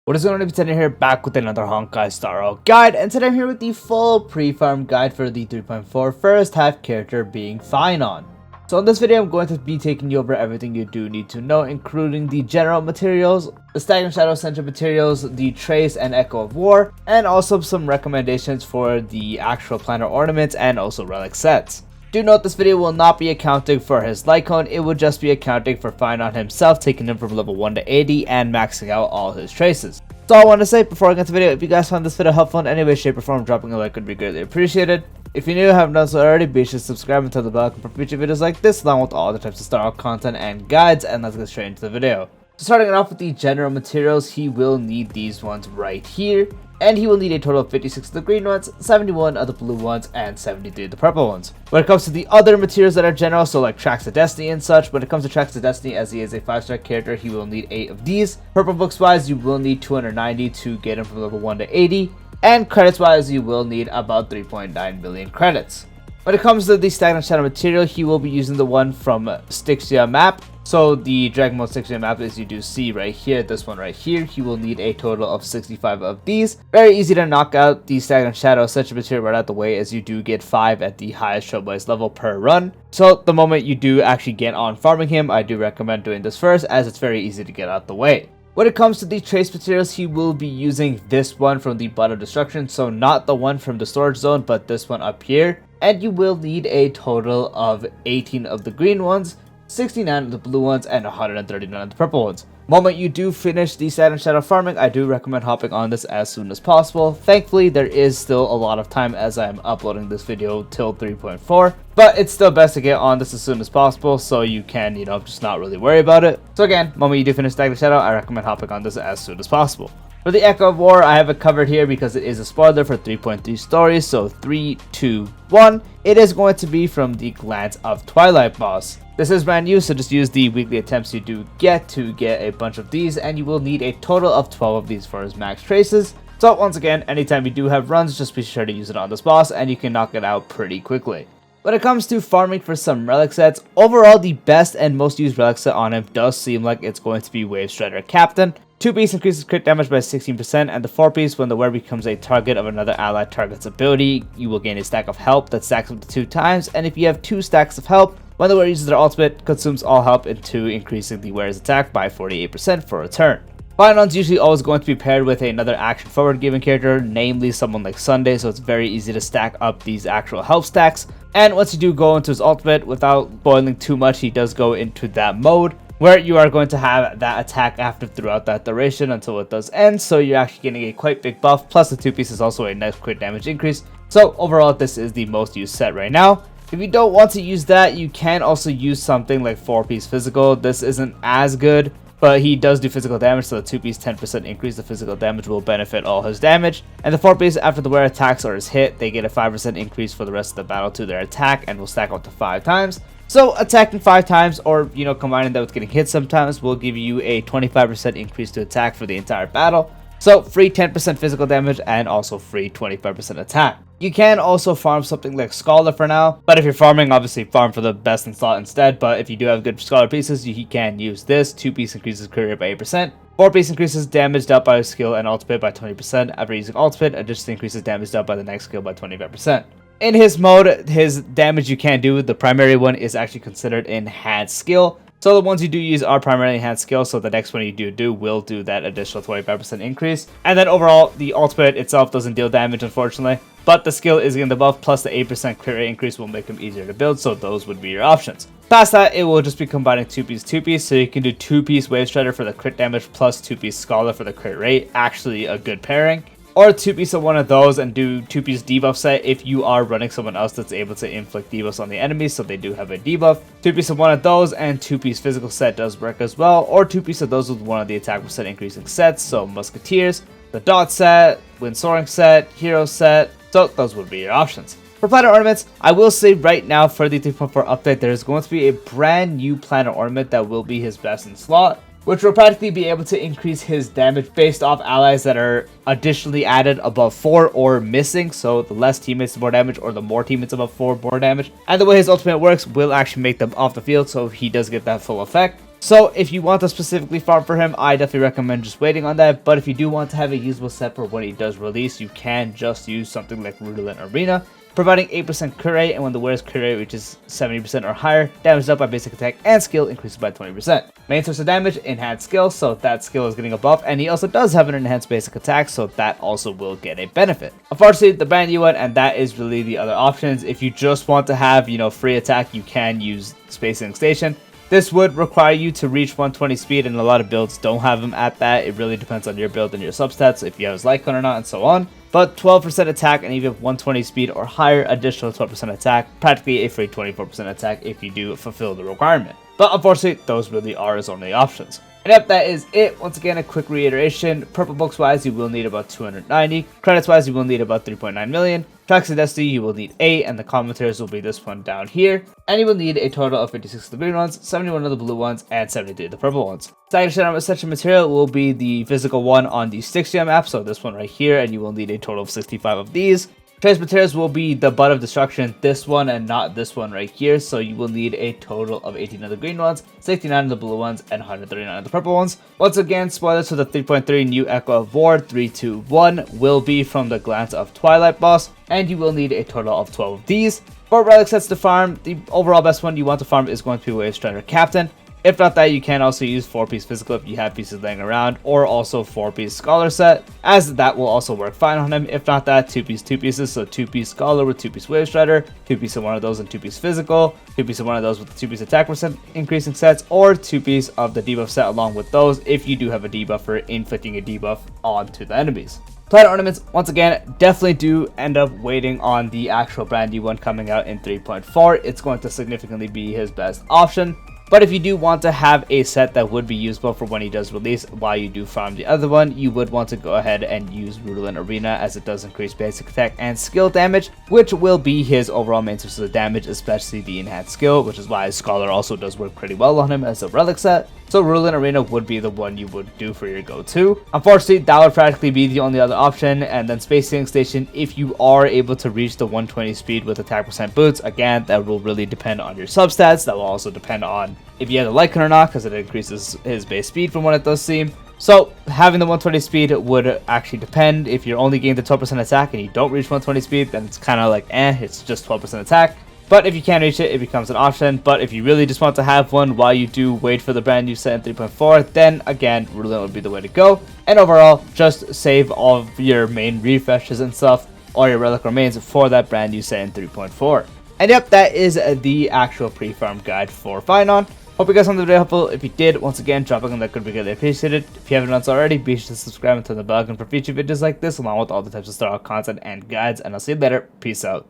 What is going on, Pretender here, back with another Honkai Star Rail guide, and today I'm here with the full pre-farm guide for the 3.4 first half character being Phainon. So in this video I'm going to be taking you over everything you do need to know, including the general materials, the Stagnant Shadow Essential materials, the Trace and Echo of War, and also some recommendations for the actual planner ornaments and also relic sets. Do note this video will not be accounting for his Lycone, it will just be accounting for Phainon himself, taking him from level 1 to 80 and maxing out all his traces. That's all I want to say before I get to the video. If you guys found this video helpful in any way, shape, or form, dropping a like would be greatly appreciated. If you're new and haven't done so already, be sure to subscribe and turn the bell icon for future videos like this, along with all other types of Star Rail content and guides, and let's get straight into the video. So starting it off with the general materials, he will need these ones right here. And he will need a total of 56 of the green ones, 71 of the blue ones, and 73 of the purple ones. When it comes to the other materials that are general, so like Tracks of Destiny and such, when it comes to Tracks of Destiny, as he is a 5-star character, he will need 8 of these. Purple books wise, you will need 290 to get him from level 1 to 80. And credits wise, you will need about 3.9 million credits. When it comes to the Stagnant Shadow material, he will be using the one from Feixiao map. So the Dragon Mode Feixiao map, as you do see right here, this one right here, he will need a total of 65 of these. Very easy to knock out the Stagnant Shadow Essential material right out the way, as you do get 5 at the highest Trailblaze level per run. So the moment you do actually get on farming him, I do recommend doing this first, as it's very easy to get out the way. When it comes to the trace materials, he will be using this one from the Butt of Destruction, so not the one from the storage zone, but this one up here. And you will need a total of 18 of the green ones, 69 of the blue ones, and 139 of the purple ones. Moment you do finish the Stagnant Shadow farming, I do recommend hopping on this as soon as possible. Thankfully, there is still a lot of time as I am uploading this video till 3.4, but it's still best to get on this as soon as possible so you can, just not really worry about it. So again, moment you do finish Stagnant Shadow, I recommend hopping on this as soon as possible. For the Echo of War, I have it covered here because it is a spoiler for 3.3 stories, so 3, 2, 1. It is going to be from the Glance of Twilight boss. This is brand new, so just use the weekly attempts you do get to get a bunch of these, and you will need a total of 12 of these for his max traces. So once again, anytime you do have runs, just be sure to use it on this boss, and you can knock it out pretty quickly. When it comes to farming for some relic sets, overall the best and most used relic set on him does seem like it's going to be Wave Strider Captain. 2-piece increases crit damage by 16%, and the 4-piece, when the wearer becomes a target of another allied target's ability, you will gain a stack of help that stacks up to 2 times, and if you have 2 stacks of help, when the wearer uses their ultimate, consumes all help into increasing the wearer's attack by 48% for a turn. Phainon's usually always going to be paired with another action forward giving character, namely someone like Sunday, so it's very easy to stack up these actual help stacks. And once you do go into his ultimate, without spoiling too much, he does go into that mode where you are going to have that attack active throughout that duration until it does end, so you're actually getting a quite big buff, plus the 2-piece is also a nice crit damage increase. So overall, this is the most used set right now. If you don't want to use that, you can also use something like 4-piece physical. This isn't as good, but he does do physical damage, so the 2-piece 10% increase the physical damage will benefit all his damage. And the 4-piece, after the wearer attacks or is hit, they get a 5% increase for the rest of the battle to their attack and will stack up to 5 times. So attacking 5 times, or combining that with getting hit sometimes, will give you a 25% increase to attack for the entire battle. So free 10% physical damage and also free 25% attack. You can also farm something like Scholar for now, but if you're farming, obviously farm for the best in slot instead. But if you do have good Scholar pieces, you can use this. 2-piece increases crit rate by 8%. 4-piece increases damage dealt by skill and ultimate by 20%. After using ultimate, additionally increases damage dealt by the next skill by 25%. In his mode, his damage you can do, the primary one is actually considered enhanced skill. So the ones you do use are primarily enhanced skill, so the next one you do will do that additional 25% increase. And then overall, the ultimate itself doesn't deal damage, unfortunately, but the skill is getting the buff, plus the 8% crit rate increase will make them easier to build, so those would be your options. Past that, it will just be combining 2-piece, so you can do 2-piece Wave Strider for the crit damage, plus 2-piece Scholar for the crit rate, actually a good pairing. Or 2-piece of one of those and do 2-piece debuff set if you are running someone else that's able to inflict debuffs on the enemies, so they do have a debuff. 2-piece of one of those and 2-piece physical set does work as well, or 2-piece of those with one of the attack percent increasing sets, so Musketeers, the Dot set, Wind Soaring set, Hero set, so those would be your options. For planner ornaments, I will say right now for the 3.4 update, there is going to be a brand new planner ornament that will be his best in slot, which will practically be able to increase his damage based off allies that are additionally added above 4 or missing, so the less teammates the more damage, or the more teammates above 4 more damage. And the way his ultimate works will actually make them off the field, so he does get that full effect. So if you want to specifically farm for him, I definitely recommend just waiting on that. But if you do want to have a usable set for when he does release, you can just use something like Relics Arena, providing 8% crit rate, and when the wearer's crit rate reaches 70% or higher, damage up by basic attack and skill increases by 20%. Main source of damage, enhanced skill, so that skill is getting a buff, and he also does have an enhanced basic attack, so that also will get a benefit. Unfortunately, the brand new one, and that is really the other options. If you just want to have, free attack, you can use Spacing Station. This would require you to reach 120 speed, and a lot of builds don't have him at that. It really depends on your build and your substats, if you have his Lycon or not, and so on. But 12% attack, and even 120 speed or higher, additional 12% attack, practically a free 24% attack if you do fulfill the requirement. But unfortunately, those really are his only options. And yep, that is it. Once again, a quick reiteration. Purple books wise, you will need about 290. Credits wise, you will need about 3.9 million. Tracks of Destiny, you will need 8, and the commentaries will be this one down here. And you will need a total of 56 of the green ones, 71 of the blue ones, and 73 of the purple ones. Second essential material will be the physical one on the 6GM app, so this one right here, and you will need a total of 65 of these. Trace materials will be the Butt of Destruction, this one and not this one right here, so you will need a total of 18 of the green ones, 69 of the blue ones, and 139 of the purple ones. Once again, spoilers for the 3.3 new Echo of War 321 will be from the Glance of Twilight boss, and you will need a total of 12 of these. For relic sets to farm, the overall best one you want to farm is going to be Wave Strider Captain. If not that, you can also use 4-piece physical if you have pieces laying around, or also 4-piece scholar set, as that will also work fine on him. If not that, 2 pieces, so 2-piece scholar with 2-piece wave strider, 2-piece of one of those and 2-piece physical, 2-piece of one of those with the 2-piece attack percent increasing sets, or 2-piece of the debuff set along with those if you do have a debuffer inflicting a debuff onto the enemies. Planet ornaments, once again, definitely do end up waiting on the actual brand new one coming out in 3.4. It's going to significantly be his best option. But if you do want to have a set that would be usable for when he does release while you do farm the other one, you would want to go ahead and use Relics Arena, as it does increase basic attack and skill damage, which will be his overall main source of damage, especially the enhanced skill, which is why Scholar also does work pretty well on him as a relic set. So Relics Arena would be the one you would do for your go-to. Unfortunately, that would practically be the only other option, and then Spacing Station, if you are able to reach the 120 speed with attack percent boots, again, that will really depend on your substats. That will also depend on if you have the Lycon or not, because it increases his base speed from what it does seem. So having the 120 speed would actually depend. If you're only getting the 12% attack and you don't reach 120 speed, then it's kind of like it's just 12% attack. But if you can reach it, it becomes an option. But if you really just want to have one while you do wait for the brand new set in 3.4, then again, Relics would be the way to go. And overall, just save all of your main refreshes and stuff, or your relic remains for that brand new set in 3.4. And yep, that is the actual pre-farm guide for Phainon. Hope you guys found the video helpful. If you did, once again, drop a comment that could be greatly appreciated. If you haven't done so already, be sure to subscribe and turn the bell icon for future videos like this, along with all the types of Star Wars content and guides. And I'll see you later. Peace out.